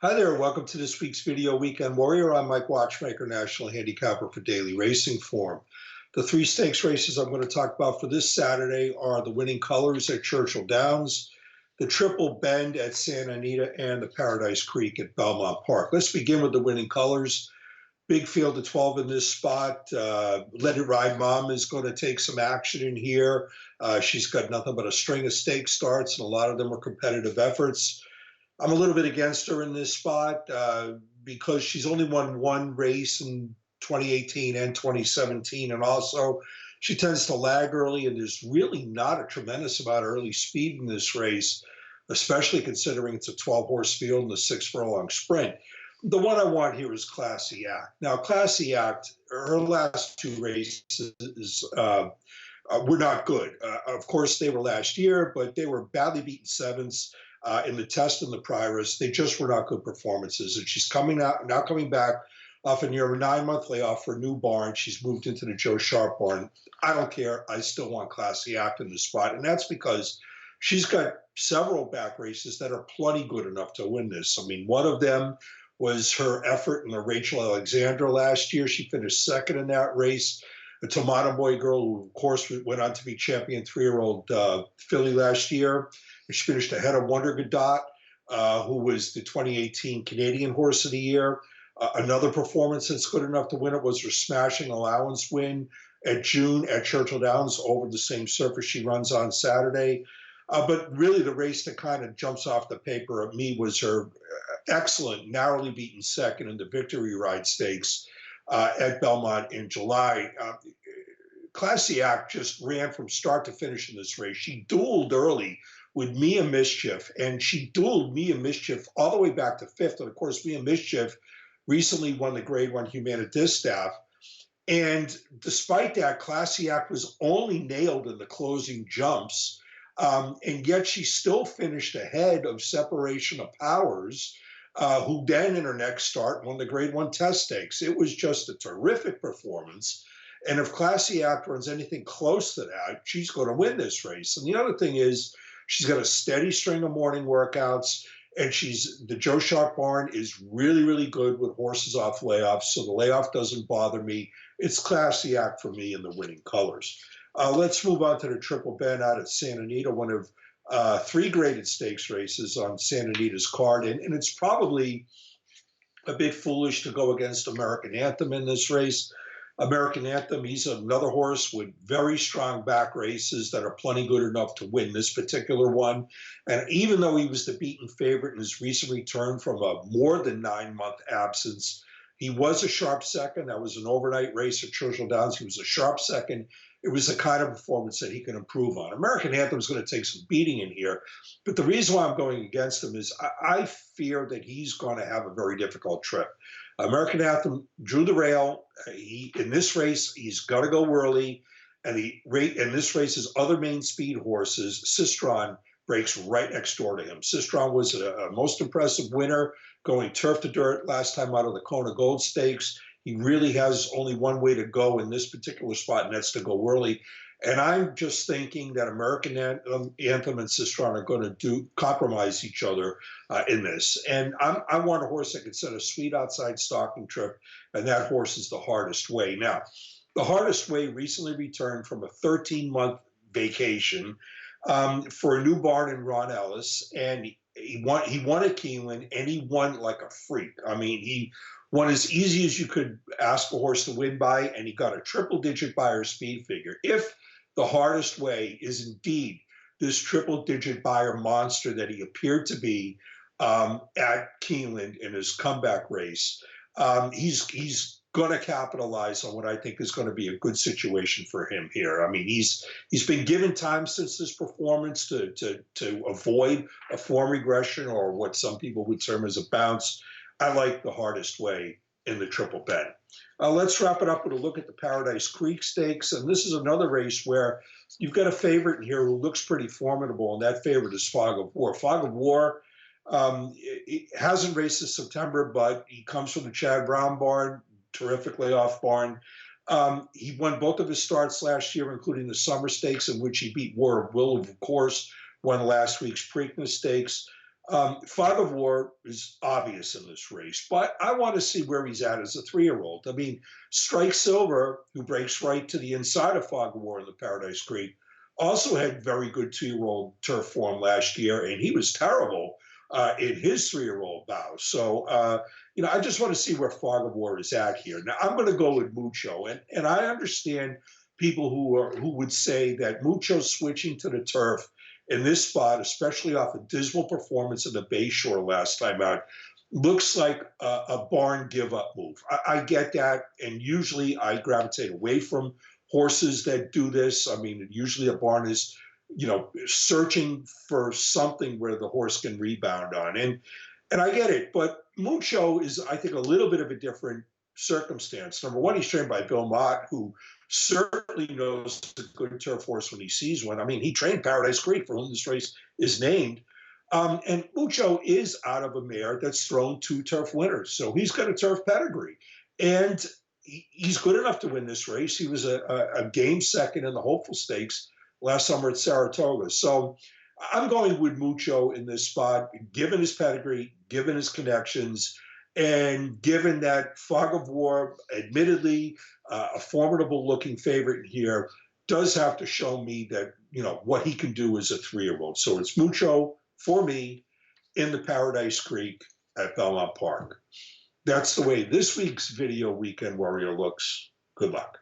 Hi there, welcome to this week's Video Weekend Warrior. I'm Mike Watchmaker, National Handicapper for Daily Racing Form. The three stakes races I'm going to talk about for this Saturday are the Winning Colors at Churchill Downs, the Triple Bend at Santa Anita, and the Paradise Creek at Belmont Park. Let's begin with the Winning Colors. Big field of 12 in this spot. Let It Ride Mom is going to take some action in here. She's got nothing but a string of stake starts, and a lot of them are competitive efforts. I'm a little bit against her in this spot because she's only won one race in 2018 and 2017, and also she tends to lag early, and there's really not a tremendous amount of early speed in this race, especially considering it's a 12-horse field and a 6-furlong sprint. The one I want here is Classy Act. Now, Classy Act, her last two races were not good. Of course, they were last year, but they were badly beaten sevens in the test and the Prioress. They just were not good performances. And she's now coming back off a near 9-month layoff for a new barn. She's moved into the Joe Sharp barn. I don't care. I still want Classy Act in the spot. And that's because she's got several back races that are plenty good enough to win this. I mean, one of them was her effort in the Rachel Alexandra last year. She finished second in that race. A Tomato Boy girl who, of course, went on to be champion 3-year-old filly last year. She finished ahead of Wonder Godot, who was the 2018 Canadian Horse of the Year. Another performance that's good enough to win it was her smashing allowance win at June at Churchill Downs over the same surface she runs on Saturday. But really the race that kind of jumps off the paper at me was her excellent, narrowly beaten second in the Victory Ride Stakes at Belmont in July. Classy Act just ran from start to finish in this race. She dueled early with Mia Mischief, and she dueled Mia Mischief all the way back to fifth. And of course, Mia Mischief recently won the Grade 1 Humana Distaff. And despite that, Classy Act was only nailed in the closing jumps, and yet she still finished ahead of Separation of Powers, who then in her next start won the Grade 1 Test Stakes. It was just a terrific performance. And if Classy Act runs anything close to that, she's going to win this race. And the other thing is, she's got a steady string of morning workouts, and the Joe Sharp barn is really, really good with horses off layoffs, so the layoff doesn't bother me. It's Classy Act for me in the Winning Colors. Let's move on to the Triple Bend out at Santa Anita, one of three graded stakes races on Santa Anita's card, and it's probably a bit foolish to go against American Anthem in this race. American Anthem, he's another horse with very strong back races that are plenty good enough to win this particular one. And even though he was the beaten favorite in his recent return from a more than 9-month absence, he was a sharp second. That was an overnight race at Churchill Downs. He was a sharp second. It was the kind of performance that he can improve on. American Anthem is going to take some beating in here. But the reason why I'm going against him is I fear that he's going to have a very difficult trip. American Anthem drew the rail. In this race, he's got to go early. And in this race, his other main speed horses, Sistron, breaks right next door to him. Sistron was a most impressive winner, going turf to dirt last time out of the Kona Gold Stakes. He really has only one way to go in this particular spot, and that's to go early. And I'm just thinking that American Anthem and Sistron are going to compromise each other in this. And I want a horse that can set a sweet outside stalking trip, and that horse is the Hardest Way. Now, the Hardest Way recently returned from a 13-month vacation for a new barn in Ron Ellis, and he won at Keeneland, and he won like a freak. I mean, he won as easy as you could ask a horse to win by, and he got a triple-digit Beyer speed figure. If the Hardest Way is indeed this triple-digit Beyer monster that he appeared to be at Keeneland in his comeback race, he's going to capitalize on what I think is going to be a good situation for him here. I mean, he's been given time since this performance to avoid a form regression or what some people would term as a bounce. I like the Hardest Way in the Triple Bend. Let's wrap it up with a look at the Paradise Creek Stakes. And this is another race where you've got a favorite in here who looks pretty formidable, and that favorite is Fog of War. Fog of War it hasn't raced this September, but he comes from the Chad Brown barn, terrific layoff barn. He won both of his starts last year, including the Summer Stakes, in which he beat War of Will, of course, won last week's Preakness Stakes. Fog of War is obvious in this race, but I want to see where he's at as a 3-year-old. I mean, Strike Silver, who breaks right to the inside of Fog of War in the Paradise Creek, also had very good 2-year-old turf form last year, and he was terrible in his 3-year-old bow. So, I just want to see where Fog of War is at here. Now, I'm going to go with Mucho, and I understand people who would say that Mucho switching to the turf in this spot, especially off a dismal performance in the Bayshore last time out, looks like a barn give-up move. I get that, and usually I gravitate away from horses that do this. I mean, usually a barn is, searching for something where the horse can rebound on, and I get it. But Mucho is, I think, a little bit of a different circumstance. Number one, he's trained by Bill Mott, who certainly knows a good turf horse when he sees one. I mean, he trained Paradise Creek, for whom this race is named. And Mucho is out of a mare that's thrown 2 turf winners. So he's got a turf pedigree. And he's good enough to win this race. He was a game second in the Hopeful Stakes last summer at Saratoga. So I'm going with Mucho in this spot, given his pedigree, given his connections, and given that Fog of War, admittedly a formidable looking favorite here, does have to show me that, what he can do as a 3-year-old. So it's Mucho for me in the Paradise Creek at Belmont Park. That's the way this week's Video Weekend Warrior looks. Good luck.